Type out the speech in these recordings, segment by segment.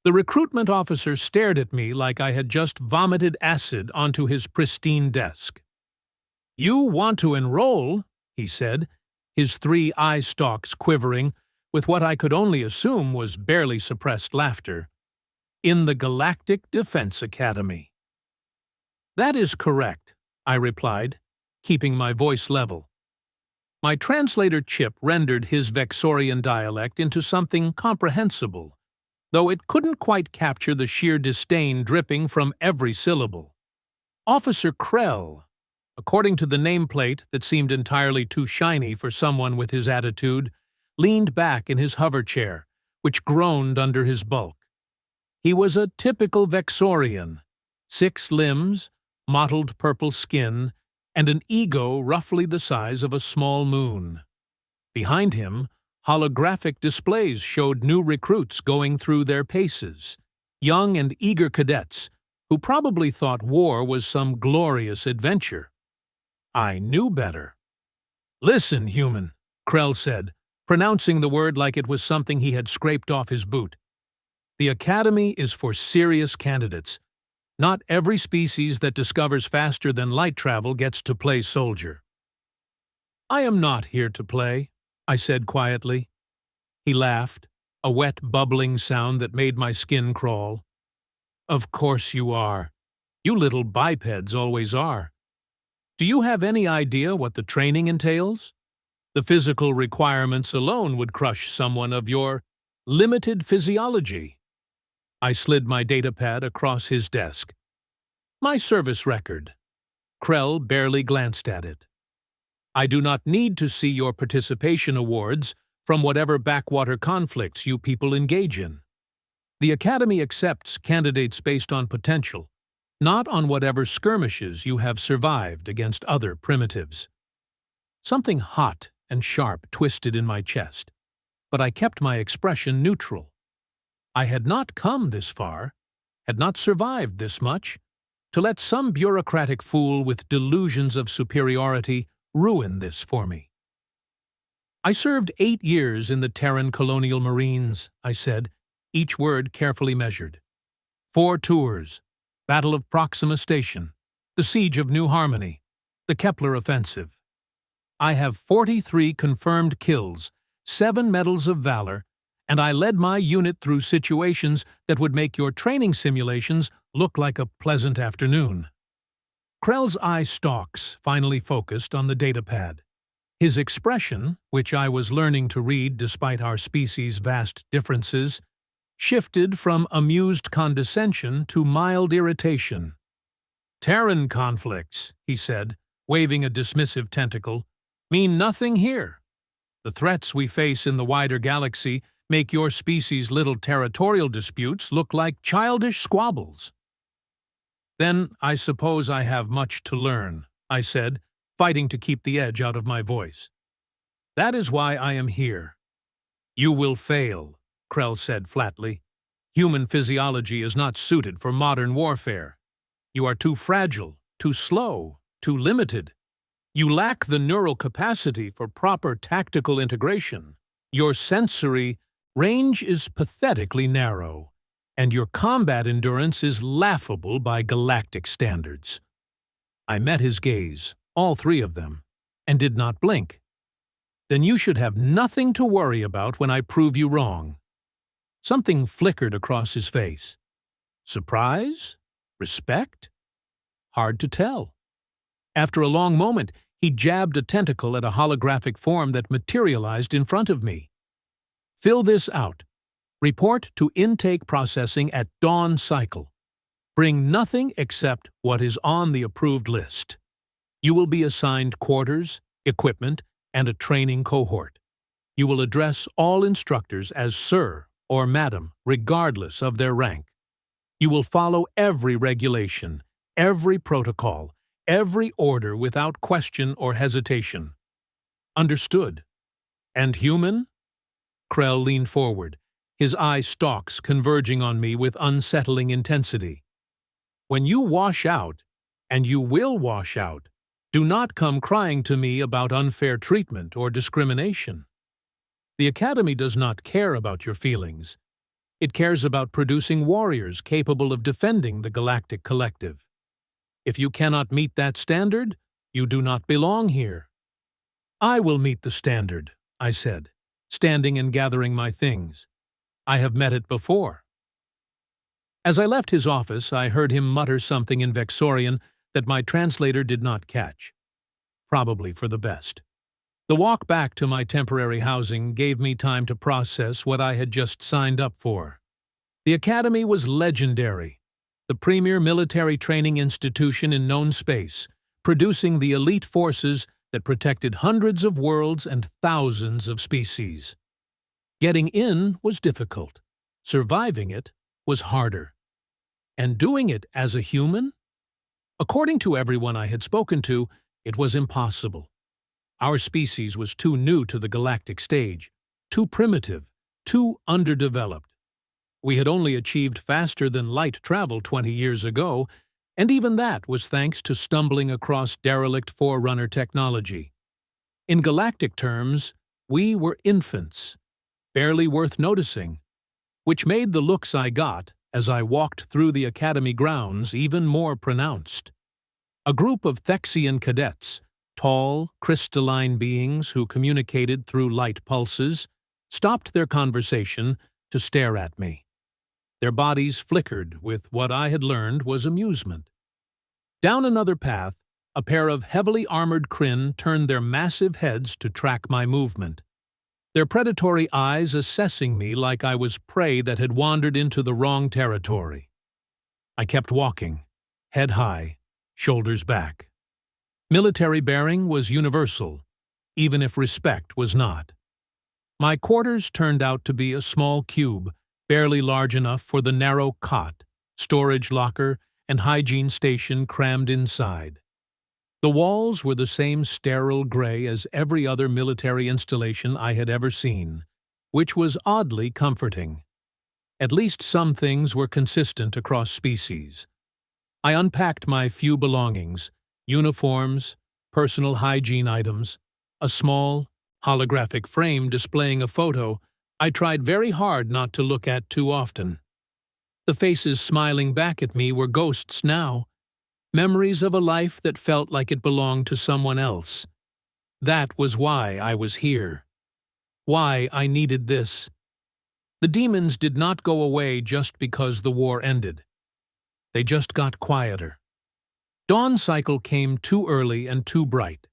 The recruitment officer stared at me like I had just vomited acid onto his pristine desk. "You want to enroll," he said, his 3 eye stalks quivering with what I could only assume was barely suppressed laughter, "in the Galactic Defense Academy." "That is correct," I replied, keeping my voice level. My translator chip rendered his Vexorian dialect into something comprehensible, though it couldn't quite capture the sheer disdain dripping from every syllable. Officer Krell, according to the nameplate that seemed entirely too shiny for someone with his attitude, leaned back in his hover chair, which groaned under his bulk. He was a typical Vexorian, 6 limbs, mottled purple skin, and an ego roughly the size of a small moon. Behind him, holographic displays showed new recruits going through their paces, young and eager cadets who probably thought war was some glorious adventure. I knew better. "Listen, human," Krell said, pronouncing the word like it was something he had scraped off his boot. "The Academy is for serious candidates. Not every species that discovers faster than light travel gets to play soldier." "I am not here to play," I said quietly. He laughed, a wet, bubbling sound that made my skin crawl. "Of course you are. You little bipeds always are. Do you have any idea what the training entails? The physical requirements alone would crush someone of your limited physiology." I slid my datapad across his desk. "My service record." Krell barely glanced at it. "I do not need to see your participation awards from whatever backwater conflicts you people engage in. The Academy accepts candidates based on potential, not on whatever skirmishes you have survived against other primitives." Something hot and sharp twisted in my chest, but I kept my expression neutral. I had not come this far, had not survived this much, to let some bureaucratic fool with delusions of superiority ruin this for me. "I served 8 years in the Terran Colonial Marines," I said, each word carefully measured. 4 tours, Battle of Proxima Station, the Siege of New Harmony, the Kepler Offensive. I have 43 confirmed kills, 7 medals of valor, and I led my unit through situations that would make your training simulations look like a pleasant afternoon. Krell's eye stalks finally focused on the datapad. His expression, which I was learning to read despite our species' vast differences, shifted from amused condescension to mild irritation. "Terran conflicts," he said, waving a dismissive tentacle, "mean nothing here. The threats we face in the wider galaxy make your species' little territorial disputes look like childish squabbles." "Then I suppose I have much to learn," I said, fighting to keep the edge out of my voice. "That is why I am here." "You will fail," Krell said flatly. "Human physiology is not suited for modern warfare. You are too fragile, too slow, too limited. You lack the neural capacity for proper tactical integration. Your sensory range is pathetically narrow, and your combat endurance is laughable by galactic standards." I met his gaze, all 3 of them, and did not blink. "Then you should have nothing to worry about when I prove you wrong." Something flickered across his face. Surprise? Respect? Hard to tell. After a long moment, he jabbed a tentacle at a holographic form that materialized in front of me. "Fill this out. Report to intake processing at dawn cycle. Bring nothing except what is on the approved list. You will be assigned quarters, equipment, and a training cohort. You will address all instructors as Sir or Madam, regardless of their rank. You will follow every regulation, every protocol, every order without question or hesitation. Understood? And human?" Krell leaned forward, his eye stalks converging on me with unsettling intensity. "When you wash out, and you will wash out, do not come crying to me about unfair treatment or discrimination. The Academy does not care about your feelings. It cares about producing warriors capable of defending the Galactic Collective. If you cannot meet that standard, you do not belong here. I will meet the standard, I said, standing and gathering my things. I have met it before. As I left his office, I heard him mutter something in Vexorian that my translator did not catch. Probably for the best. The walk back to my temporary housing gave me time to process what I had just signed up for. The Academy was legendary, the premier military training institution in known space, producing the elite forces that protected hundreds of worlds and thousands of species. Getting in was difficult. Surviving it was harder. And doing it as a human? According to everyone I had spoken to, it was impossible. Our species was too new to the galactic stage, too primitive, too underdeveloped. We had only achieved faster-than-light travel 20 years ago, and even that was thanks to stumbling across derelict Forerunner technology. In galactic terms, we were infants, barely worth noticing, which made the looks I got as I walked through the Academy grounds even more pronounced. A group of Thexian cadets, tall, crystalline beings who communicated through light pulses, stopped their conversation to stare at me. Their bodies flickered with what I had learned was amusement. Down another path, a pair of heavily armored Kryn turned their massive heads to track my movement, their predatory eyes assessing me like I was prey that had wandered into the wrong territory. I kept walking, head high, shoulders back. Military bearing was universal, even if respect was not. My quarters turned out to be a small cube, barely large enough for the narrow cot, storage locker, and hygiene station crammed inside. The walls were the same sterile gray as every other military installation I had ever seen, which was oddly comforting. At least some things were consistent across species. I unpacked my few belongings, uniforms, personal hygiene items, a small, holographic frame displaying a photo I tried very hard not to look at too often. The faces smiling back at me were ghosts now, memories of a life that felt like it belonged to someone else. That was why I was here. Why I needed this. The demons did not go away just because the war ended. They just got quieter. Dawn cycle came too early and too bright.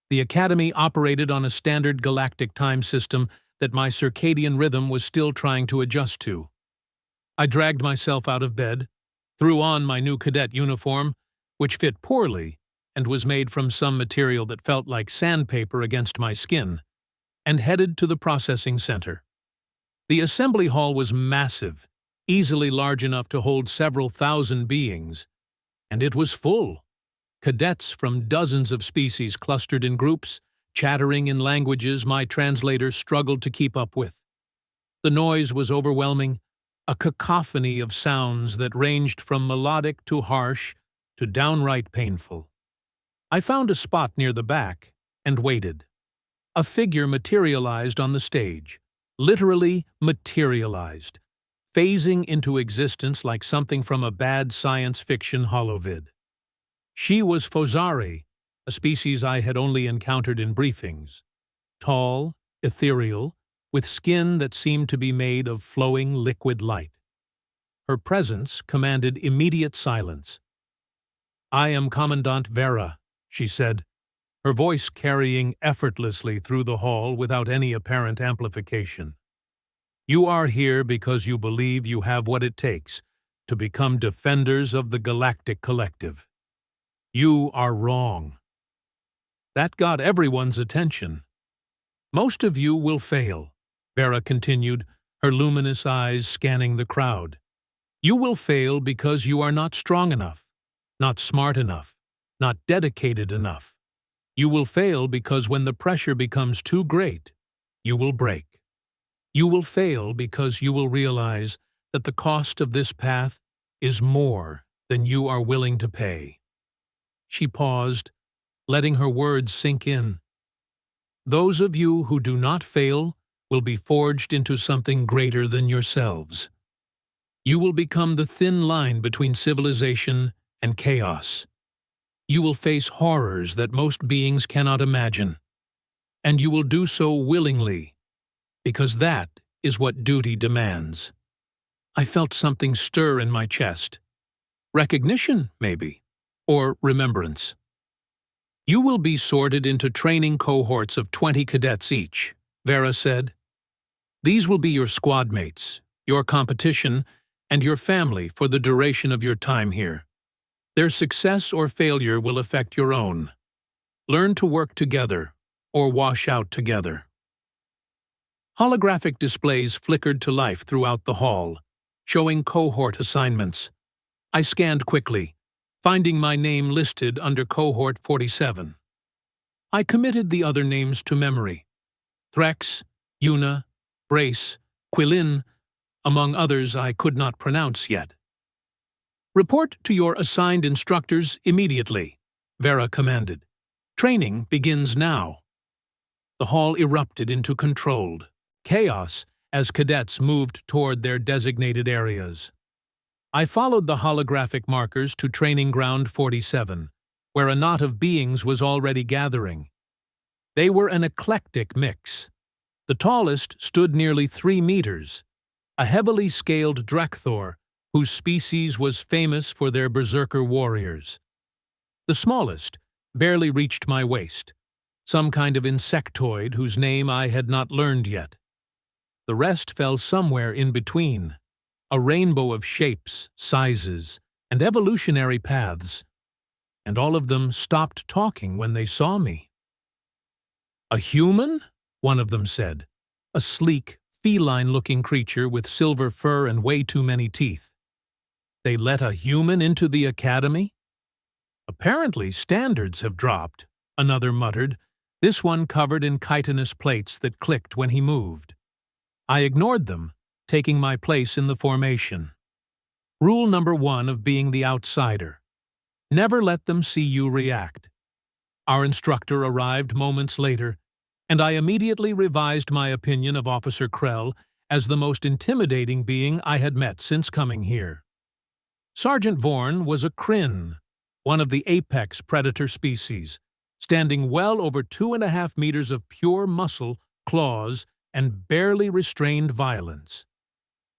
The Academy operated on a standard galactic time system that my circadian rhythm was still trying to adjust to. I dragged myself out of bed, threw on my new cadet uniform, which fit poorly and was made from some material that felt like sandpaper against my skin, and headed to the processing center. The assembly hall was massive, easily large enough to hold several thousand beings, and it was full. Cadets from dozens of species clustered in groups, chattering in languages my translator struggled to keep up with. The noise was overwhelming, a cacophony of sounds that ranged from melodic to harsh to downright painful. I found a spot near the back and waited. A figure materialized on the stage, literally materialized, phasing into existence like something from a bad science fiction holovid. She was Fozari, a species I had only encountered in briefings. Tall, ethereal, with skin that seemed to be made of flowing liquid light. Her presence commanded immediate silence. "I am Commandant Vera," she said, her voice carrying effortlessly through the hall without any apparent amplification. "You are here because you believe you have what it takes to become defenders of the Galactic Collective. You are wrong." That got everyone's attention. "Most of you will fail," Vera continued, her luminous eyes scanning the crowd. "You will fail because you are not strong enough, not smart enough, not dedicated enough. You will fail because when the pressure becomes too great, you will break. You will fail because you will realize that the cost of this path is more than you are willing to pay." She paused, letting her words sink in. "Those of you who do not fail will be forged into something greater than yourselves." You will become the thin line between civilization and chaos. You will face horrors that most beings cannot imagine. And you will do so willingly, because that is what duty demands. I felt something stir in my chest. Recognition, maybe, or remembrance. You will be sorted into training cohorts of 20 cadets each, Vera said. These will be your squad mates, your competition, and your family for the duration of your time here. Their success or failure will affect your own. Learn to work together, or wash out together. Holographic displays flickered to life throughout the hall, showing cohort assignments. I scanned quickly, finding my name listed under cohort 47. I committed the other names to memory. Threx, Yuna, Brace, Quillin, among others I could not pronounce yet. Report to your assigned instructors immediately, Vera commanded. Training begins now. The hall erupted into controlled chaos as cadets moved toward their designated areas. I followed the holographic markers to Training Ground 47, where a knot of beings was already gathering. They were an eclectic mix. The tallest stood nearly 3 meters, a heavily scaled Drekthor, whose species was famous for their berserker warriors. The smallest barely reached my waist, some kind of insectoid whose name I had not learned yet. The rest fell somewhere in between, a rainbow of shapes, sizes, and evolutionary paths, and all of them stopped talking when they saw me. "A human?" one of them said, a sleek, feline-looking creature with silver fur and way too many teeth. "They let a human into the academy?" "Apparently standards have dropped," another muttered, this one covered in chitinous plates that clicked when he moved. I ignored them, taking my place in the formation. Rule number 1 of being the outsider: never let them see you react. Our instructor arrived moments later, and I immediately revised my opinion of Officer Krell as the most intimidating being I had met since coming here. Sergeant Vorn was a Kryn, one of the apex predator species, standing well over 2.5 meters of pure muscle, claws, and barely restrained violence.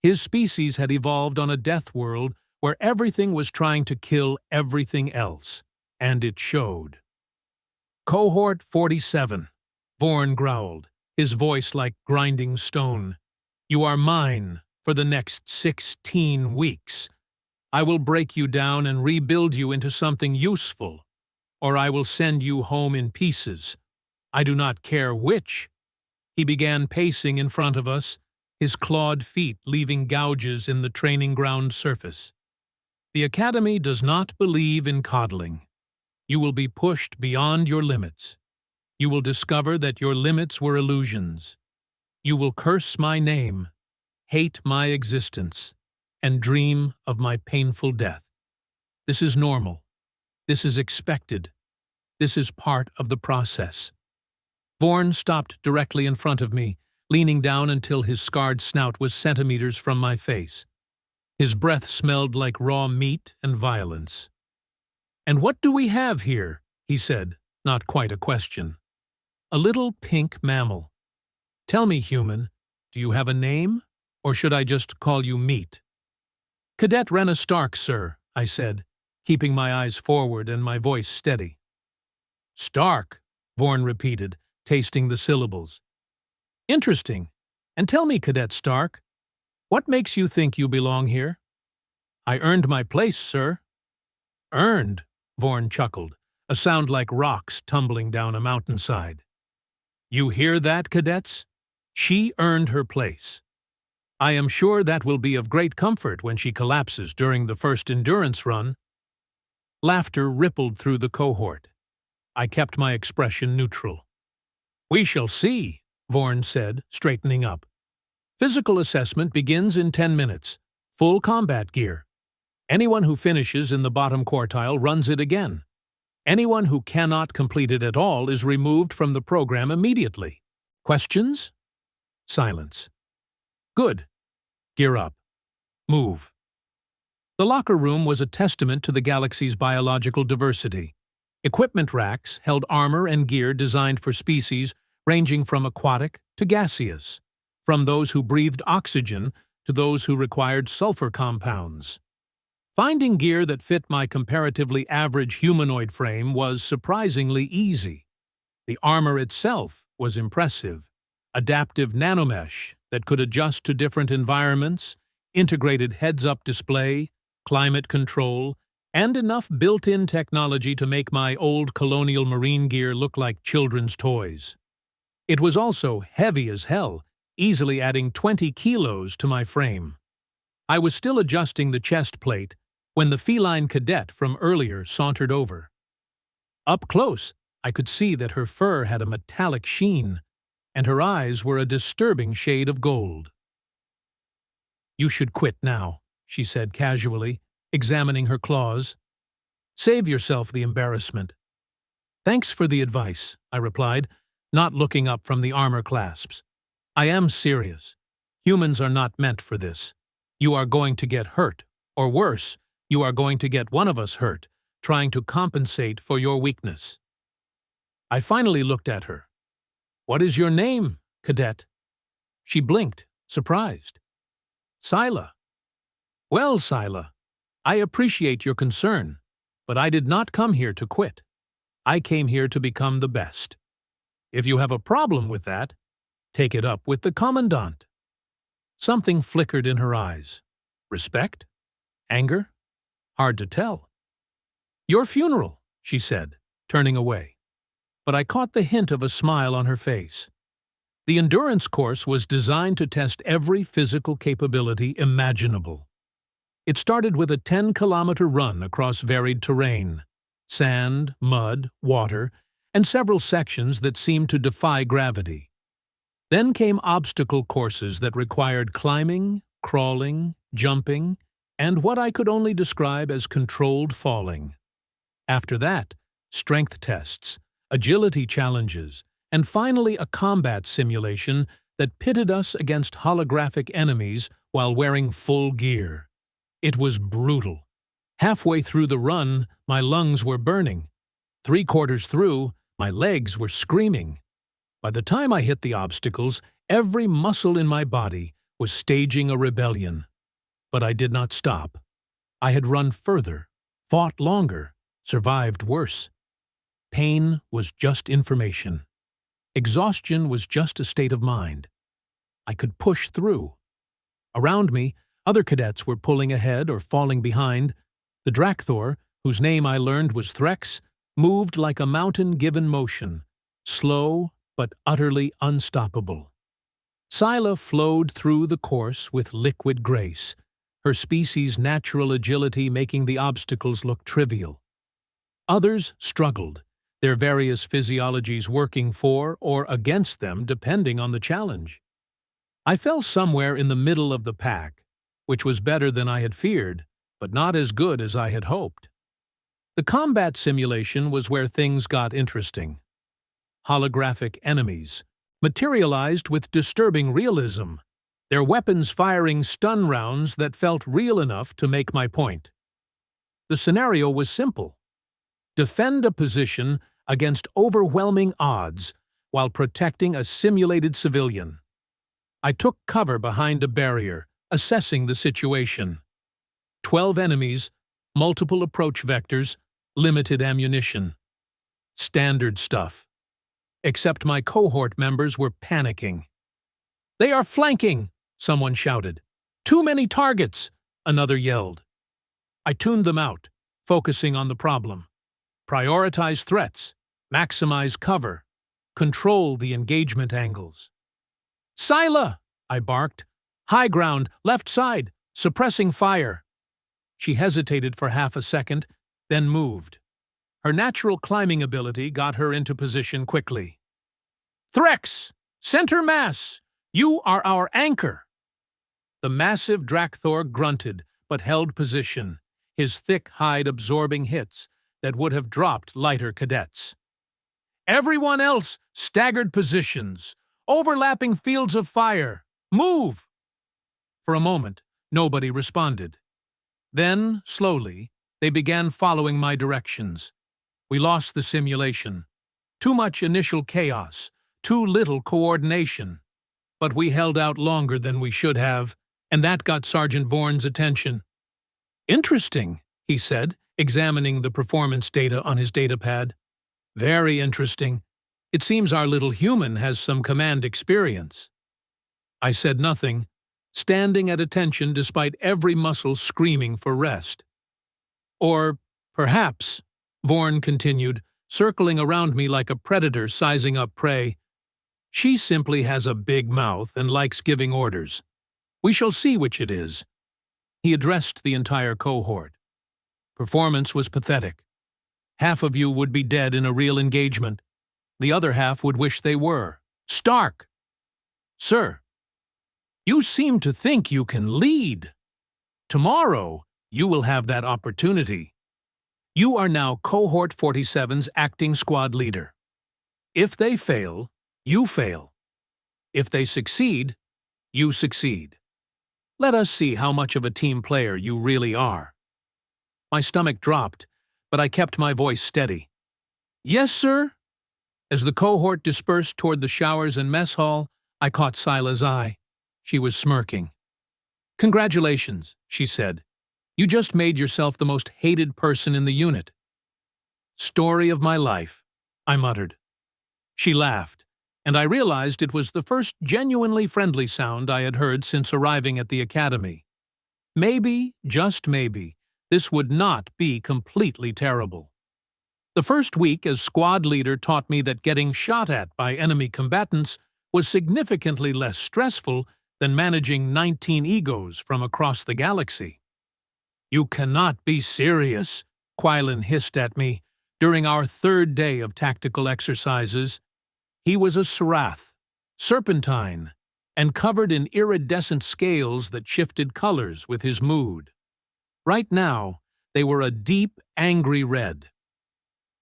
His species had evolved on a death world where everything was trying to kill everything else, and it showed. "Cohort 47, Vorn growled, his voice like grinding stone. "You are mine for the next 16 weeks. I will break you down and rebuild you into something useful, or I will send you home in pieces. I do not care which." He began pacing in front of us, his clawed feet leaving gouges in the training ground surface. "The Academy does not believe in coddling. You will be pushed beyond your limits. You will discover that your limits were illusions. You will curse my name, hate my existence, and dream of my painful death. This is normal. This is expected. This is part of the process." Vorn stopped directly in front of me, leaning down until his scarred snout was centimeters from my face. His breath smelled like raw meat and violence. "And what do we have here?" he said, not quite a question. "A little pink mammal. Tell me, human, do you have a name, or should I just call you Meat?" "Cadet Renna Stark, sir," I said, keeping my eyes forward and my voice steady. "Stark," Vorn repeated, tasting the syllables. "Interesting. And tell me, Cadet Stark, what makes you think you belong here?" "I earned my place, sir." "Earned?" Vorn chuckled, a sound like rocks tumbling down a mountainside. "You hear that, cadets? She earned her place. I am sure that will be of great comfort when she collapses during the first endurance run." Laughter rippled through the cohort. I kept my expression neutral. "We shall see," Vorn said, straightening up. "Physical assessment begins in 10 minutes. Full combat gear. Anyone who finishes in the bottom quartile runs it again. Anyone who cannot complete it at all is removed from the program immediately. Questions?" Silence. "Good. Gear up. Move." The locker room was a testament to the galaxy's biological diversity. Equipment racks held armor and gear designed for species ranging from aquatic to gaseous, from those who breathed oxygen to those who required sulfur compounds. Finding gear that fit my comparatively average humanoid frame was surprisingly easy. The armor itself was impressive. Adaptive nanomesh that could adjust to different environments, integrated heads-up display, climate control, and enough built-in technology to make my old colonial marine gear look like children's toys. It was also heavy as hell, easily adding 20 kilos to my frame. I was still adjusting the chest plate when the feline cadet from earlier sauntered over. Up close, I could see that her fur had a metallic sheen, and her eyes were a disturbing shade of gold. "You should quit now," she said casually, examining her claws. "Save yourself the embarrassment." "Thanks for the advice," I replied, not looking up from the armor clasps. "I am serious. Humans are not meant for this. You are going to get hurt, or worse, you are going to get one of us hurt, trying to compensate for your weakness." I finally looked at her. "What is your name, cadet?" She blinked, surprised. "Scylla." "Well, Scylla, I appreciate your concern, but I did not come here to quit. I came here to become the best. If you have a problem with that, take it up with the Commandant." Something flickered in her eyes. Respect? Anger? Hard to tell. "Your funeral," she said, turning away. But I caught the hint of a smile on her face. The endurance course was designed to test every physical capability imaginable. It started with a 10-kilometer run across varied terrain, sand, mud, water, and several sections that seemed to defy gravity. Then came obstacle courses that required climbing, crawling, jumping, and what I could only describe as controlled falling. After that, strength tests, agility challenges, and finally a combat simulation that pitted us against holographic enemies while wearing full gear. It was brutal. Halfway through the run, my lungs were burning. 3/4 through, my legs were screaming. By the time I hit the obstacles, every muscle in my body was staging a rebellion. But I did not stop. I had run further, fought longer, survived worse. Pain was just information. Exhaustion was just a state of mind. I could push through. Around me, other cadets were pulling ahead or falling behind. The Drakthor, whose name I learned was Threx, moved like a mountain given motion, slow but utterly unstoppable. Scylla flowed through the course with liquid grace, her species' natural agility making the obstacles look trivial. Others struggled, their various physiologies working for or against them depending on the challenge. I fell somewhere in the middle of the pack, which was better than I had feared, but not as good as I had hoped. The combat simulation was where things got interesting. Holographic enemies materialized with disturbing realism, their weapons firing stun rounds that felt real enough to make my point. The scenario was simple. Defend a position against overwhelming odds while protecting a simulated civilian. I took cover behind a barrier, assessing the situation. 12 enemies, multiple approach vectors, limited ammunition. Standard stuff. Except my cohort members were panicking. "They are flanking!" someone shouted. "Too many targets!" another yelled. I tuned them out, focusing on the problem. Prioritize threats, maximize cover, control the engagement angles. "Scylla!" I barked. "High ground, left side, suppressing fire." She hesitated for half a second, then moved. Her natural climbing ability got her into position quickly. "Threx! Center mass! You are our anchor!" The massive Drakthor grunted, but held position, his thick hide absorbing hits that would have dropped lighter cadets. "Everyone else, staggered positions, overlapping fields of fire. Move!" For a moment, nobody responded. Then, slowly, they began following my directions. We lost the simulation. Too much initial chaos, too little coordination. But we held out longer than we should have, and that got Sergeant Vaughn's attention. "Interesting," he said, examining the performance data on his datapad. "Very interesting. It seems our little human has some command experience." I said nothing, standing at attention despite every muscle screaming for rest. "Or perhaps," Vaughan continued, circling around me like a predator sizing up prey, "she simply has a big mouth and likes giving orders. We shall see which it is." He addressed the entire cohort. Performance was pathetic. Half of you would be dead in a real engagement. The other half would wish they were. "Stark! Sir, you seem to think you can lead. Tomorrow, you will have that opportunity. You are now Cohort 47's acting squad leader. If they fail, you fail. If they succeed, you succeed. Let us see how much of a team player you really are." My stomach dropped, but I kept my voice steady. "Yes, sir." As the cohort dispersed toward the showers and mess hall, I caught Sila's eye. She was smirking. "Congratulations," she said. "You just made yourself the most hated person in the unit." "Story of my life," I muttered. She laughed, and I realized it was the first genuinely friendly sound I had heard since arriving at the academy. Maybe, just maybe, this would not be completely terrible. The first week as squad leader taught me that getting shot at by enemy combatants was significantly less stressful than managing 19 egos from across the galaxy. "You cannot be serious," Quillen hissed at me during our third day of tactical exercises. He was a Serath, serpentine, and covered in iridescent scales that shifted colors with his mood. Right now, they were a deep, angry red.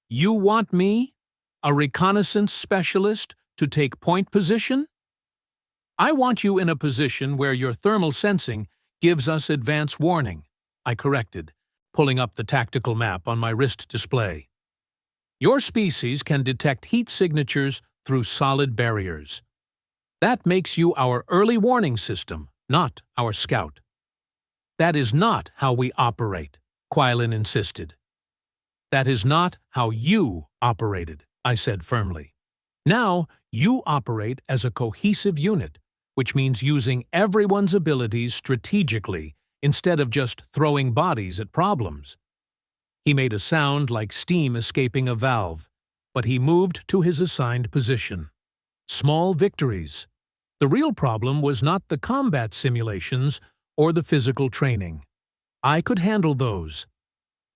"You want me, a reconnaissance specialist, to take point position? I want you in a position where your thermal sensing gives us advance warning," I corrected, pulling up the tactical map on my wrist display. "Your species can detect heat signatures through solid barriers. That makes you our early warning system, not our scout." "That is not how we operate," Quillen insisted. "That is not how you operated," I said firmly. "Now you operate as a cohesive unit, which means using everyone's abilities strategically instead of just throwing bodies at problems." He made a sound like steam escaping a valve, but he moved to his assigned position. Small victories. The real problem was not the combat simulations or the physical training. I could handle those.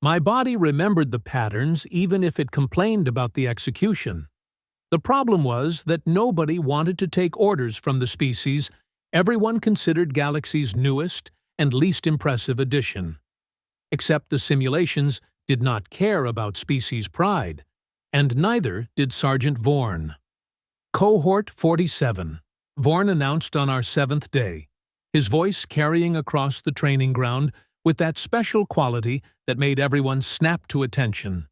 My body remembered the patterns even if it complained about the execution. The problem was that nobody wanted to take orders from the species everyone considered Galaxy's newest and least impressive addition. Except the simulations did not care about species pride, and neither did Sergeant Vaughan. "Cohort 47, Vaughan announced on our 7th day, his voice carrying across the training ground with that special quality that made everyone snap to attention.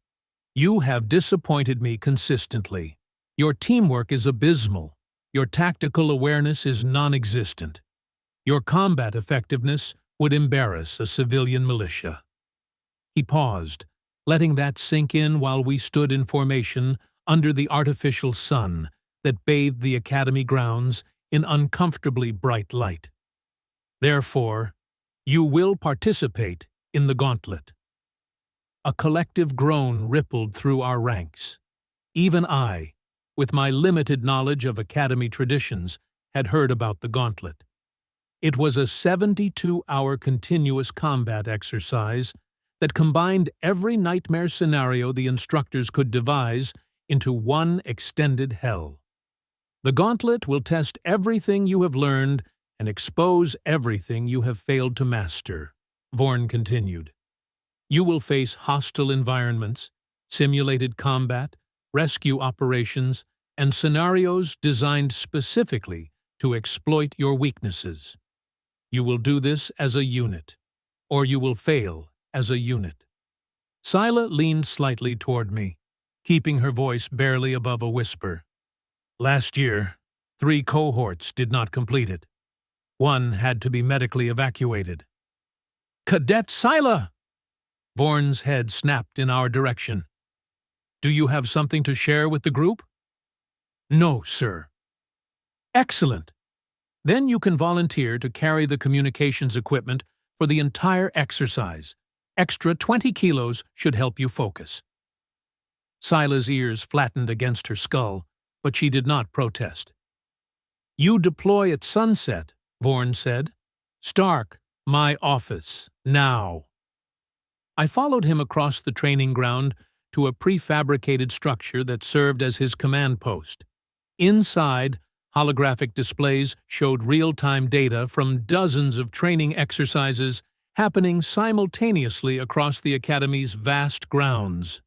"You have disappointed me consistently. Your teamwork is abysmal. Your tactical awareness is non-existent. Your combat effectiveness would embarrass a civilian militia." He paused, letting that sink in while we stood in formation under the artificial sun that bathed the academy grounds in uncomfortably bright light. "Therefore, you will participate in the Gauntlet." A collective groan rippled through our ranks. Even I, with my limited knowledge of Academy traditions, had heard about the Gauntlet. It was a 72-hour continuous combat exercise that combined every nightmare scenario the instructors could devise into one extended hell. "The Gauntlet will test everything you have learned and expose everything you have failed to master," Vaughan continued. "You will face hostile environments, simulated combat, rescue operations, and scenarios designed specifically to exploit your weaknesses. You will do this as a unit. or you will fail as a unit. Scylla leaned slightly toward me, keeping her voice barely above a whisper. Last year, 3 cohorts did not complete it. 1 had to be medically evacuated. Cadet Scylla! Vorn's head snapped in our direction. Do you have something to share with the group? No, sir. Excellent. Then you can volunteer to carry the communications equipment for the entire exercise. Extra 20 kilos should help you focus. Scylla's ears flattened against her skull, but she did not protest. You deploy at sunset, Vorn said. Stark, my office, now. I followed him across the training ground to a prefabricated structure that served as his command post. Inside, holographic displays showed real-time data from dozens of training exercises happening simultaneously across the Academy's vast grounds.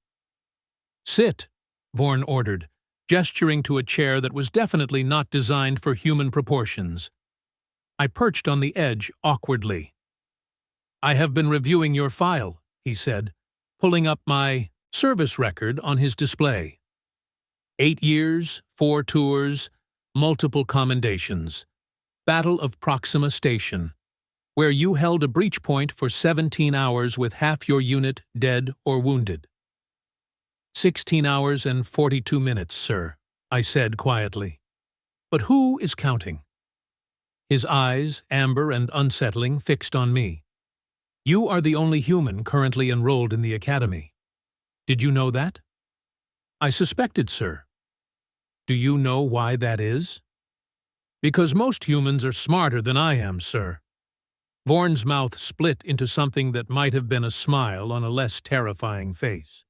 Sit, Vorn ordered, gesturing to a chair that was definitely not designed for human proportions. I perched on the edge awkwardly. I have been reviewing your file, he said, pulling up my service record on his display. 8 years, 4 tours, multiple commendations. Battle of Proxima Station, where you held a breach point for 17 hours with half your unit dead or wounded. 16 hours and 42 minutes, sir, I said quietly. But who is counting? His eyes, amber and unsettling, fixed on me. You are the only human currently enrolled in the Academy. Did you know that? I suspected, sir. Do you know why that is? Because most humans are smarter than I am, sir. Vorn's mouth split into something that might have been a smile on a less terrifying face.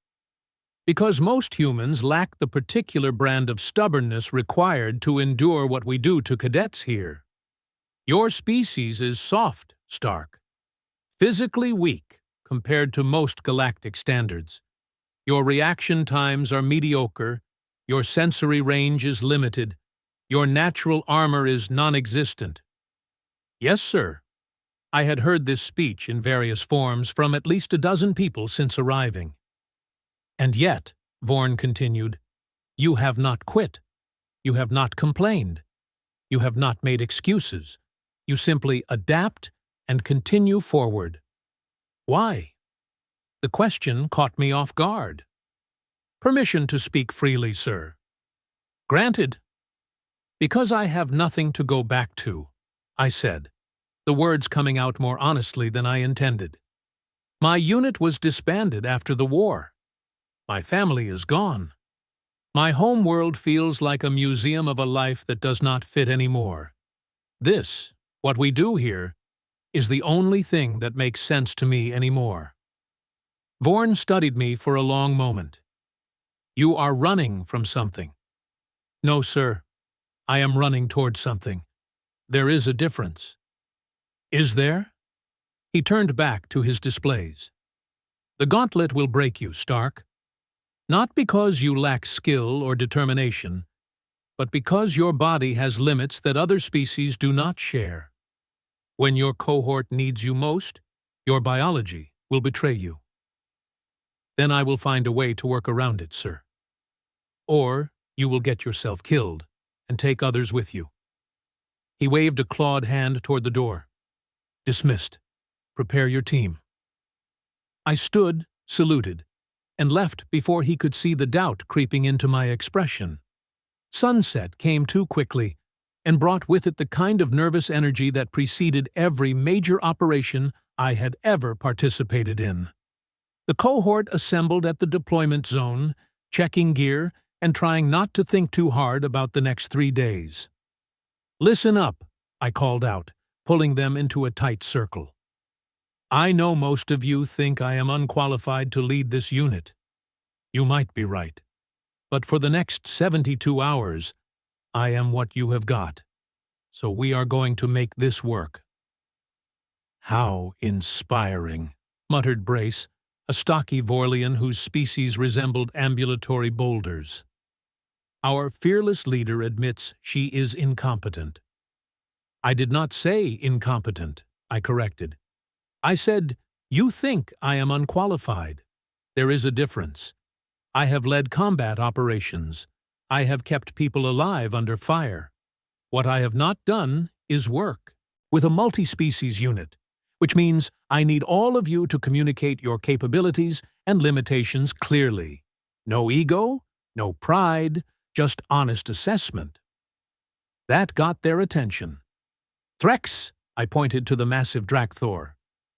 Because most humans lack the particular brand of stubbornness required to endure what we do to cadets here. Your species is soft, Stark. Physically weak compared to most galactic standards. Your reaction times are mediocre, your sensory range is limited, your natural armor is non-existent. Yes, sir. I had heard this speech in various forms from at least a dozen people since arriving. And yet, Vorn continued, you have not quit. You have not complained. You have not made excuses. You simply adapt and continue forward. Why? The question caught me off guard. Permission to speak freely, sir. Granted. Because I have nothing to go back to, I said, the words coming out more honestly than I intended. My unit was disbanded after the war. My family is gone. My home world feels like a museum of a life that does not fit anymore. This, what we do here, is the only thing that makes sense to me anymore. Vorn studied me for a long moment. You are running from something. No, sir. I am running towards something. There is a difference. Is there? He turned back to his displays. The gauntlet will break you, Stark. Not because you lack skill or determination, but because your body has limits that other species do not share. When your cohort needs you most, your biology will betray you. Then I will find a way to work around it, sir. Or you will get yourself killed and take others with you. He waved a clawed hand toward the door. Dismissed. Prepare your team. I stood, saluted, and left before he could see the doubt creeping into my expression. Sunset came too quickly and brought with it the kind of nervous energy that preceded every major operation I had ever participated in. The cohort assembled at the deployment zone, checking gear and trying not to think too hard about the next 3 days. Listen up, I called out, pulling them into a tight circle. I know most of you think I am unqualified to lead this unit. You might be right. But for the next 72 hours, I am what you have got. So we are going to make this work. How inspiring, muttered Brace, a stocky Vorlian whose species resembled ambulatory boulders. Our fearless leader admits she is incompetent. I did not say incompetent, I corrected. I said, "You think I am unqualified. There is a difference. I have led combat operations. I have kept people alive under fire. What I have not done is work with a multi-species unit, which means I need all of you to communicate your capabilities and limitations clearly. No ego, no pride, just honest assessment." That got their attention. "Threx," I pointed to the massive Drakthor,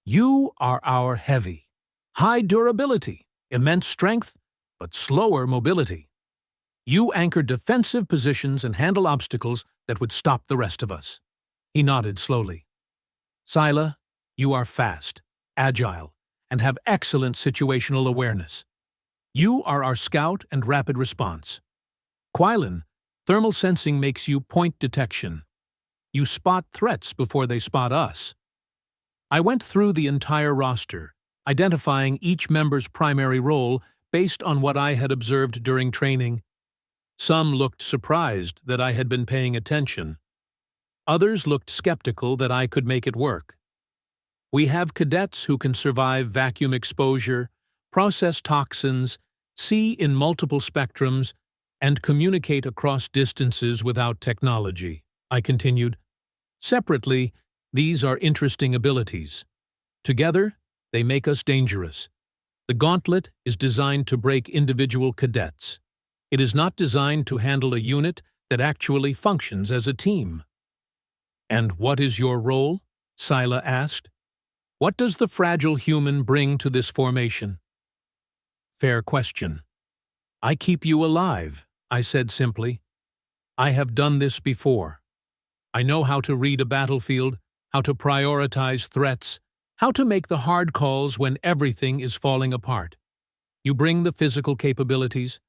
"you are our heavy. High durability, immense strength, but slower mobility. You anchor defensive positions and handle obstacles that would stop the rest of us." He nodded slowly. "Scylla, you are fast, agile, and have excellent situational awareness. You are our scout and rapid response. Quillen, thermal sensing makes you point detection. You spot threats before they spot us." I went through the entire roster, identifying each member's primary role based on what I had observed during training. Some looked surprised that I had been paying attention. Others looked skeptical that I could make it work. We have cadets who can survive vacuum exposure, process toxins, see in multiple spectrums, and communicate across distances without technology, I continued. Separately, these are interesting abilities. Together, they make us dangerous. The Gauntlet is designed to break individual cadets. It is not designed to handle a unit that actually functions as a team. "And what is your role?" Scylla asked. "What does the fragile human bring to this formation?" "Fair question. I keep you alive," I said simply. "I have done this before. I know how to read a battlefield, how to prioritize threats, how to make the hard calls when everything is falling apart. You bring the physical capabilities.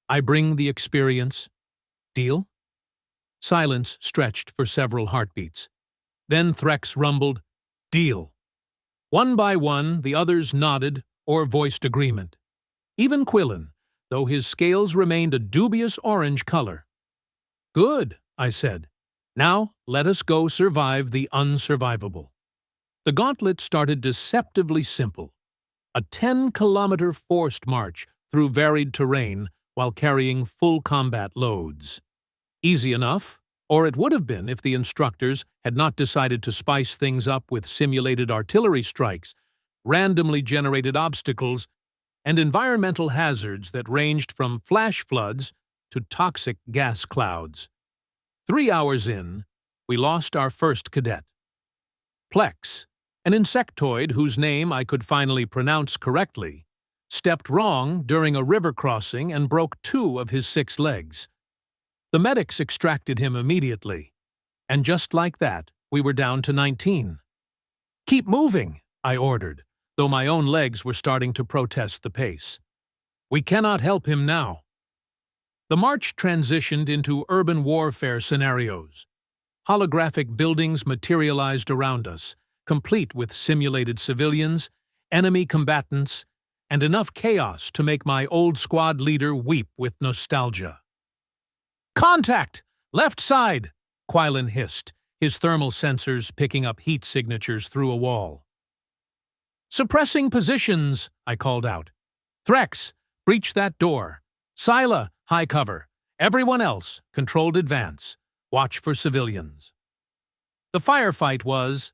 I bring the experience. Deal?" Silence stretched for several heartbeats. Then Threx rumbled, "Deal." One by one, the others nodded or voiced agreement. Even Quillen, though his scales remained a dubious orange color. "Good," I said. "Now let us go survive the unsurvivable." The Gauntlet started deceptively simple. A 10-kilometer forced march through varied terrain while carrying full combat loads. Easy enough, or it would have been if the instructors had not decided to spice things up with simulated artillery strikes, randomly generated obstacles, and environmental hazards that ranged from flash floods to toxic gas clouds. 3 hours in, we lost our first cadet. Plex, an insectoid whose name I could finally pronounce correctly, stepped wrong during a river crossing and broke 2 of his 6 legs. The medics extracted him immediately, and just like that, we were down to 19. "Keep moving," I ordered, though my own legs were starting to protest the pace. "We cannot help him now." The march transitioned into urban warfare scenarios. Holographic buildings materialized around us, complete with simulated civilians, enemy combatants, and enough chaos to make my old squad leader weep with nostalgia. "Contact! Left side!" Quillen hissed, his thermal sensors picking up heat signatures through a wall. "Suppressing positions," I called out. "Threx, breach that door. Scylla, high cover. Everyone else, controlled advance. Watch for civilians." The firefight was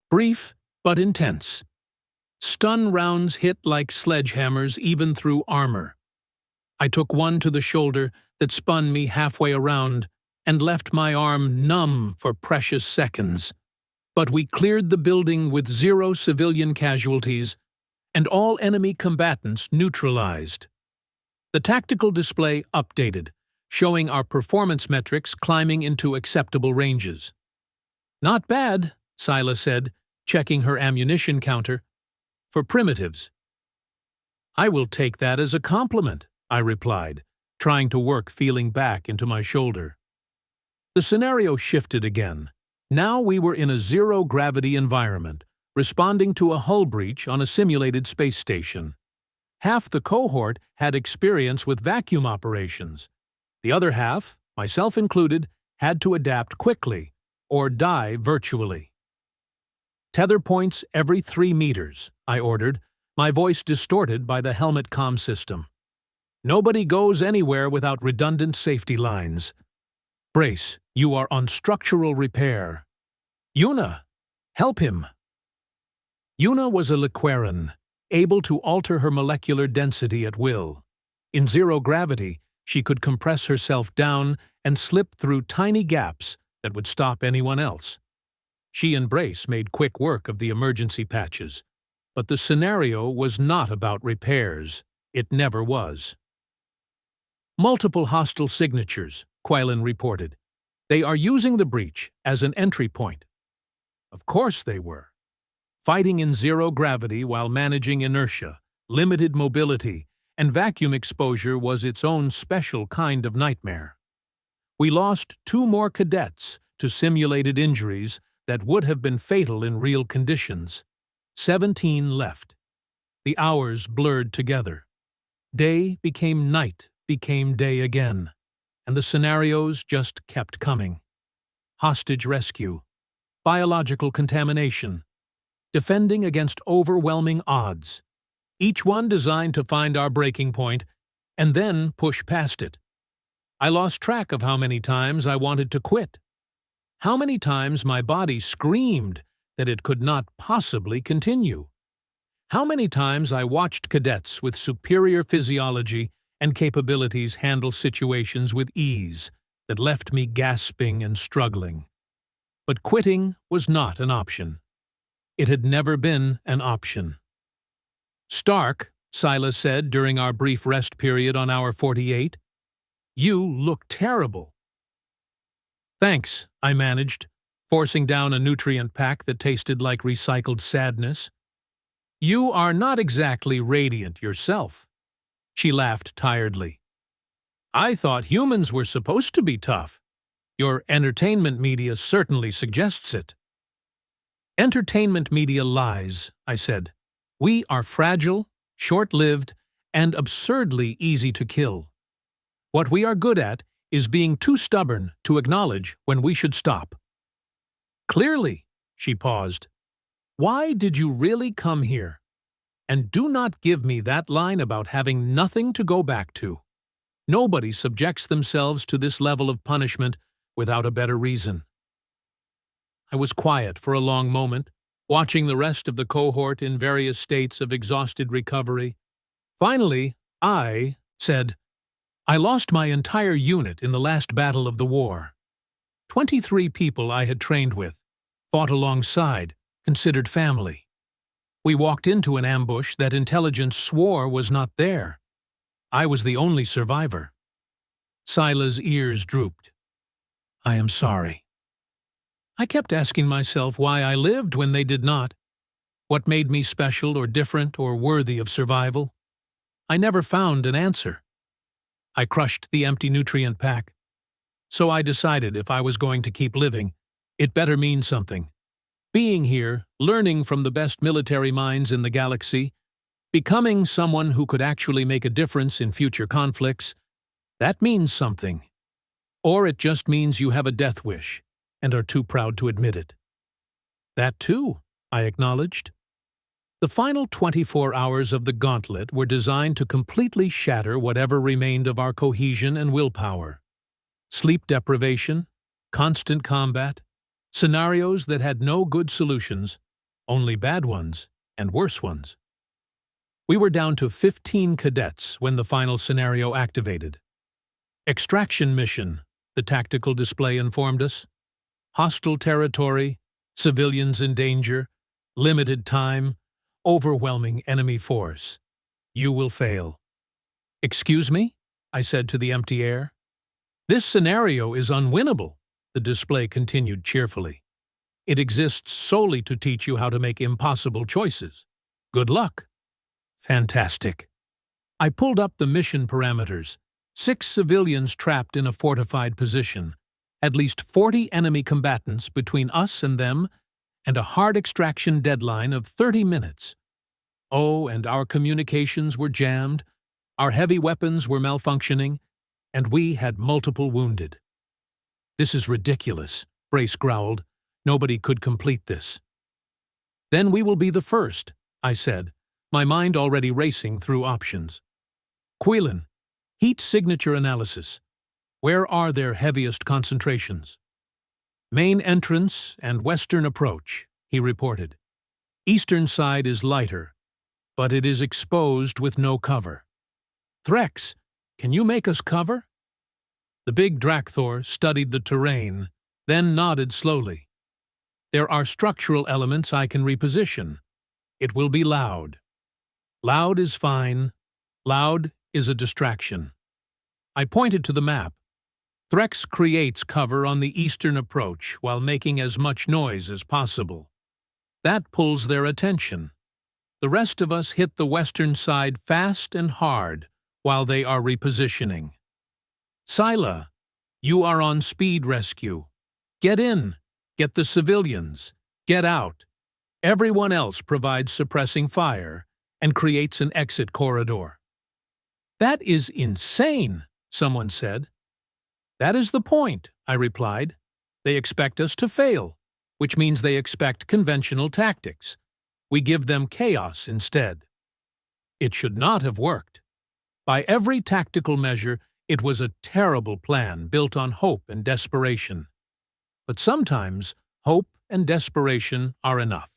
brief but intense. Stun rounds hit like sledgehammers even through armor. I took one to the shoulder that spun me halfway around and left my arm numb for precious seconds. But we cleared the building with 0 civilian casualties and all enemy combatants neutralized. The tactical display updated, showing our performance metrics climbing into acceptable ranges. "Not bad," Scylla said, checking her ammunition counter. "For primitives." "I will take that as a compliment," I replied, trying to work feeling back into my shoulder. The scenario shifted again. Now we were in a zero-gravity environment, responding to a hull breach on a simulated space station. Half the cohort had experience with vacuum operations. The other half, myself included, had to adapt quickly or die virtually. Tether points every 3 meters, I ordered, my voice distorted by the helmet comm system. Nobody goes anywhere without redundant safety lines. Brace, you are on structural repair. Yuna, help him. Yuna was a Liquaran, able to alter her molecular density at will. In zero gravity, she could compress herself down and slip through tiny gaps that would stop anyone else. She and Brace made quick work of the emergency patches, but the scenario was not about repairs. It never was. Multiple hostile signatures, Quailen reported. They are using the breach as an entry point. Of course they were. Fighting in zero gravity while managing inertia, limited mobility, and vacuum exposure was its own special kind of nightmare. We lost 2 more cadets to simulated injuries that would have been fatal in real conditions. 17 left. The hours blurred together. Day became night, became day again, and the scenarios just kept coming. Hostage rescue, biological contamination, defending against overwhelming odds, each one designed to find our breaking point and then push past it. I lost track of how many times I wanted to quit, how many times my body screamed that it could not possibly continue, how many times I watched cadets with superior physiology and capabilities handle situations with ease that left me gasping and struggling. But quitting was not an option. It had never been an option. Stark, Silas said during our brief rest period on hour 48, "You look terrible." "Thanks," I managed, forcing down a nutrient pack that tasted like recycled sadness. "You are not exactly radiant yourself." She laughed tiredly. "I thought humans were supposed to be tough. Your entertainment media certainly suggests it." "Entertainment media lies," I said. "We are fragile, short-lived, and absurdly easy to kill. What we are good at is being too stubborn to acknowledge when we should stop." "Clearly," she paused. "Why did you really come here? And do not give me that line about having nothing to go back to. Nobody subjects themselves to this level of punishment without a better reason." I was quiet for a long moment, watching the rest of the cohort in various states of exhausted recovery. Finally, I said, "I lost my entire unit in the last battle of the war. 23 people I had trained with, fought alongside, considered family. We walked into an ambush that intelligence swore was not there. I was the only survivor." Sila's ears drooped. "I am sorry." I kept asking myself why I lived when they did not. What made me special or different or worthy of survival? I never found an answer. I crushed the empty nutrient pack. So I decided if I was going to keep living, it better mean something. Being here, learning from the best military minds in the galaxy, becoming someone who could actually make a difference in future conflicts, that means something. Or it just means you have a death wish and are too proud to admit it. That too, I acknowledged. The final 24 hours of the Gauntlet were designed to completely shatter whatever remained of our cohesion and willpower. Sleep deprivation, constant combat, scenarios that had no good solutions, only bad ones and worse ones. We were down to 15 cadets when the final scenario activated. Extraction mission, the tactical display informed us. Hostile territory, civilians in danger, limited time, overwhelming enemy force. You will fail. "Excuse me?" I said to the empty air. "This scenario is unwinnable," the display continued cheerfully. "It exists solely to teach you how to make impossible choices. Good luck." Fantastic. I pulled up the mission parameters. 6 civilians trapped in a fortified position, at least 40 enemy combatants between us and them, and a hard extraction deadline of 30 minutes. Oh, and our communications were jammed, our heavy weapons were malfunctioning, and we had multiple wounded. "This is ridiculous," Brace growled. "Nobody could complete this." Then we will be the first, I said, my mind already racing through options. Quillen, heat signature analysis. Where are their heaviest concentrations? Main entrance and western approach, he reported. Eastern side is lighter, but it is exposed with no cover. Threx, can you make us cover? The big Drakthor studied the terrain, then nodded slowly. There are structural elements I can reposition. It will be loud. Loud is fine. Loud is a distraction. I pointed to the map. Threx creates cover on the eastern approach while making as much noise as possible. That pulls their attention. The rest of us hit the western side fast and hard while they are repositioning. Scylla, you are on speed rescue. Get in. Get the civilians. Get out. Everyone else provides suppressing fire and creates an exit corridor. That is insane, someone said. That is the point, I replied. They expect us to fail, which means they expect conventional tactics. We give them chaos instead. It should not have worked. By every tactical measure, it was a terrible plan built on hope and desperation. But sometimes, hope and desperation are enough.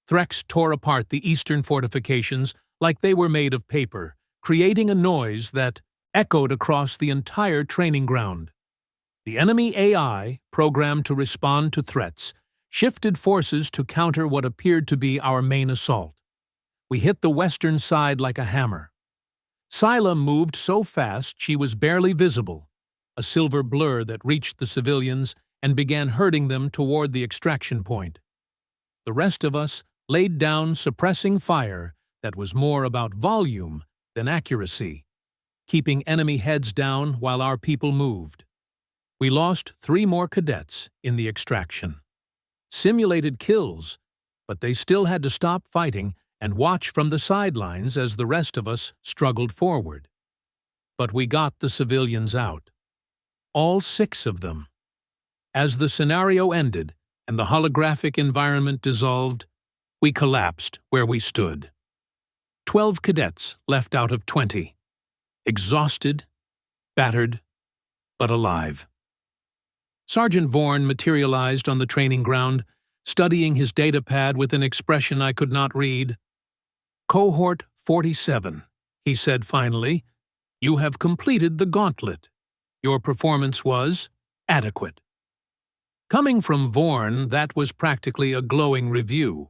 Threx tore apart the eastern fortifications like they were made of paper, creating a noise that echoed across the entire training ground. The enemy AI, programmed to respond to threats, shifted forces to counter what appeared to be our main assault. We hit the western side like a hammer. Scylla moved so fast she was barely visible, a silver blur that reached the civilians and began herding them toward the extraction point. The rest of us laid down suppressing fire that was more about volume than accuracy, keeping enemy heads down while our people moved. We lost 3 more cadets in the extraction. Simulated kills, but they still had to stop fighting and watch from the sidelines as the rest of us struggled forward. But we got the civilians out. All 6 of them. As the scenario ended and the holographic environment dissolved, we collapsed where we stood. 12 cadets left out of 20. Exhausted, battered, but alive. Sergeant Vorn materialized on the training ground, studying his datapad with an expression I could not read. Cohort 47, he said finally, you have completed the Gauntlet. Your performance was adequate. Coming from Vorn, that was practically a glowing review.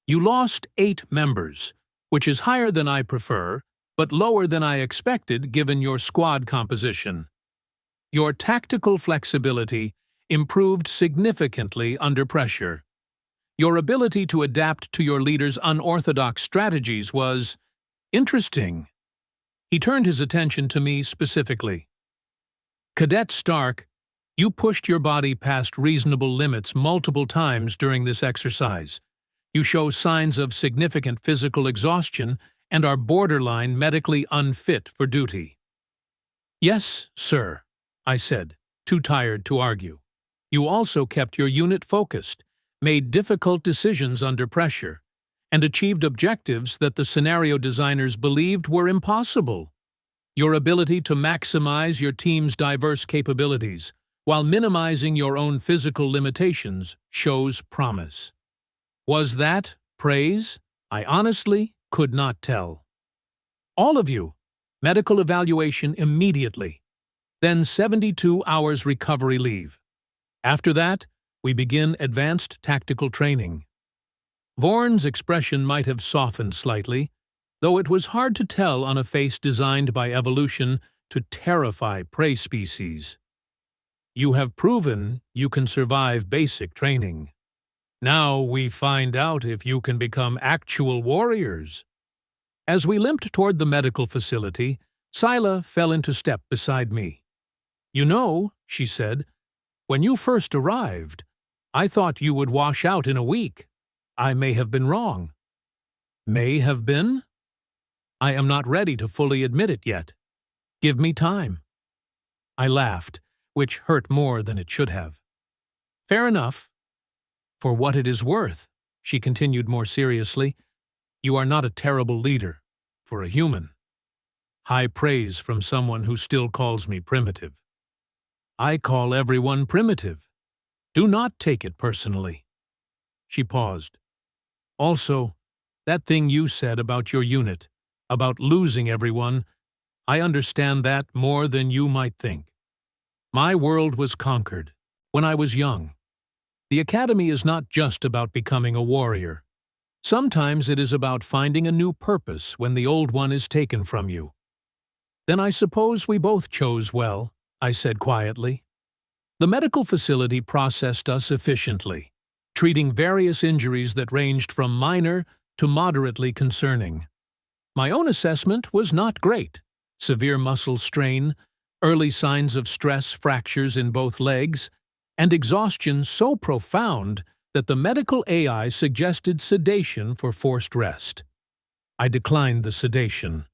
You lost 8 members, which is higher than I prefer, but lower than I expected given your squad composition. Your tactical flexibility improved significantly under pressure. Your ability to adapt to your leader's unorthodox strategies was interesting. He turned his attention to me specifically. Cadet Stark, you pushed your body past reasonable limits multiple times during this exercise. You show signs of significant physical exhaustion and are borderline medically unfit for duty. Yes, sir, I said, too tired to argue. You also kept your unit focused, made difficult decisions under pressure, and achieved objectives that the scenario designers believed were impossible. Your ability to maximize your team's diverse capabilities while minimizing your own physical limitations shows promise. Was that praise? I honestly could not tell. All of you, medical evaluation immediately, then 72 hours recovery leave. After that, we begin advanced tactical training. Vorn's expression might have softened slightly, though it was hard to tell on a face designed by evolution to terrify prey species. You have proven you can survive basic training. Now we find out if you can become actual warriors. As we limped toward the medical facility, Scylla fell into step beside me. You know, she said, when you first arrived, I thought you would wash out in a week. I may have been wrong. May have been? I am not ready to fully admit it yet. Give me time. I laughed, which hurt more than it should have. Fair enough. For what it is worth, she continued more seriously, you are not a terrible leader, for a human. High praise from someone who still calls me primitive. I call everyone primitive. Do not take it personally. She paused. Also, that thing you said about your unit, about losing everyone, I understand that more than you might think. My world was conquered when I was young. The academy is not just about becoming a warrior. Sometimes it is about finding a new purpose when the old one is taken from you. Then I suppose we both chose well, I said quietly. The medical facility processed us efficiently, treating various injuries that ranged from minor to moderately concerning. My own assessment was not great. Severe muscle strain, early signs of stress fractures in both legs, and exhaustion so profound that the medical AI suggested sedation for forced rest. I declined the sedation.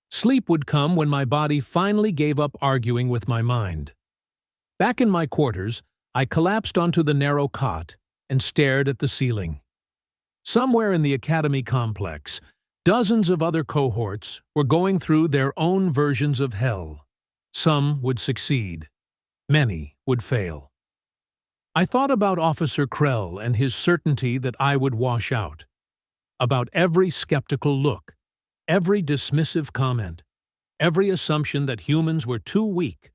Sleep would come when my body finally gave up arguing with my mind. Back in my quarters, I collapsed onto the narrow cot and stared at the ceiling. Somewhere in the academy complex, dozens of other cohorts were going through their own versions of hell. Some would succeed. Many would fail. I thought about Officer Krell and his certainty that I would wash out. About every skeptical look, every dismissive comment, every assumption that humans were too weak,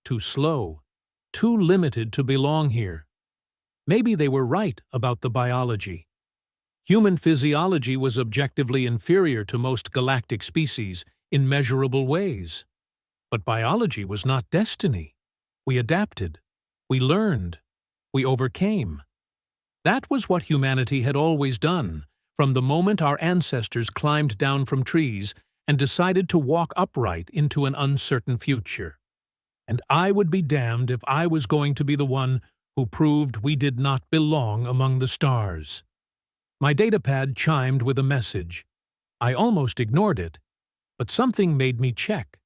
too slow, too limited to belong here. Maybe they were right about the biology. Human physiology was objectively inferior to most galactic species in measurable ways. But biology was not destiny. We adapted. We learned. We overcame. That was what humanity had always done, from the moment our ancestors climbed down from trees and decided to walk upright into an uncertain future. And I would be damned if I was going to be the one who proved we did not belong among the stars. My datapad chimed with a message. I almost ignored it, but something made me check.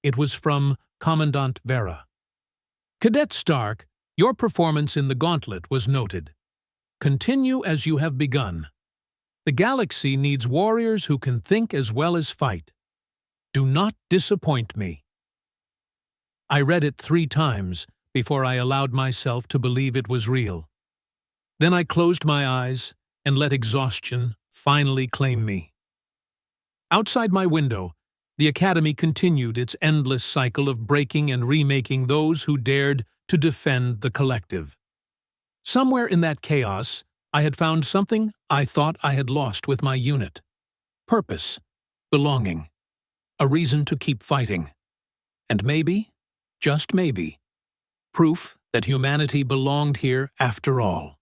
It was from Commandant Vera. Cadet Stark, your performance in the Gauntlet was noted. Continue as you have begun. The galaxy needs warriors who can think as well as fight. Do not disappoint me. I read it 3 times before I allowed myself to believe it was real. Then I closed my eyes and let exhaustion finally claim me. Outside my window, the academy continued its endless cycle of breaking and remaking those who dared to defend the collective. Somewhere in that chaos, I had found something I thought I had lost with my unit. Purpose, belonging, a reason to keep fighting. And maybe, just maybe, proof that humanity belonged here after all.